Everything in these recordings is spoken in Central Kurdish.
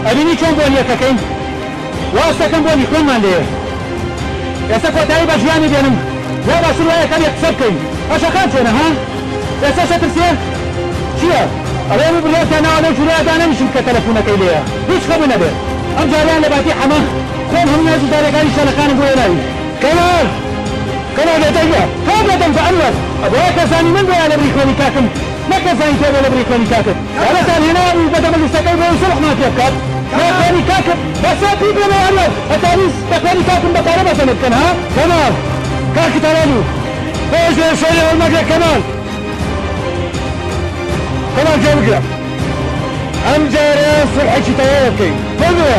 ئەبینی چۆن بۆ نیەکەکەین واستەکەم بۆنی خۆیمان لێ ئێستا کۆتایی بە ژیانی دێنم لا باشتر وایەکەم یەک قسە بکەین پاشەکان چۆنە ها ئێستا شەترسێ چییە ئەڵێ من بڕێتان ناوەڵێ جوورەیەدا نەمیشم کە تەلەفۆنەکەی لێیە هیچ خەبوو نەبێت ئەم جاریان لە باتی حەمە خۆم هەموو نازی دارەکانی شەلەکانم بۆ هێناوی کەمال کەمال لێدەیە تۆ بێدەم بە ئەنوەر ئەبەوە کەزانی من بۆیان لە بریکۆنی کاکم نەکەزانی تۆ بۆ لە بریکۆنی کاکت ئەوەتان هێناوی بەدەمە لیستەکەی بۆ سڵحمان پێ بکات بەکۆنی کاکم بەسا پێی بێنەوە ئەنوەر هەتاویست بەکۆنی کاکم بەپارە بەزەمت بکەن ها کەمال کاکی تەرانی خۆش لێ شەوی هەڵمەگرە کەمال کەمال جێ بگرە ئەم جارە سڵحێکی تەواو بکەین بەڵێ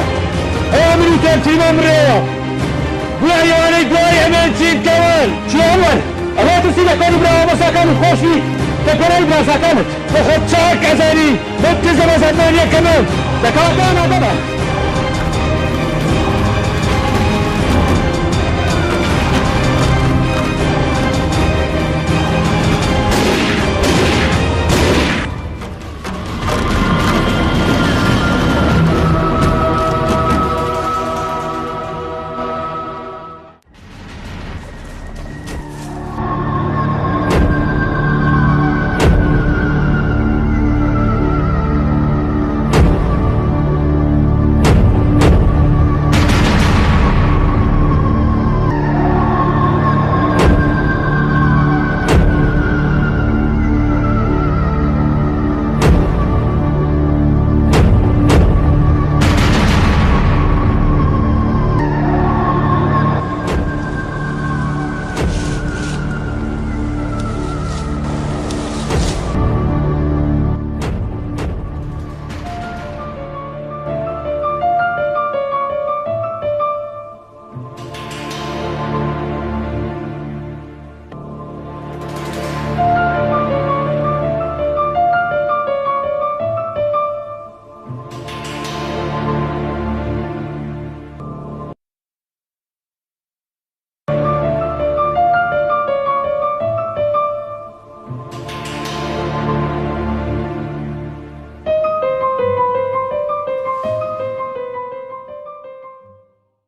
ئەوە منی تەرتیبە مرێوە بڵێوانەی دوای ئەمێن چی بکەون چی ئەوەر ئەوە ترسی دەکەن براوە بەساکانت خۆشی دەکەڕی براساکانت بە خۆت چاک ئەزاری بۆ تزە بەزەدمانیە کەمەن دەکەوەکان ئەدەبە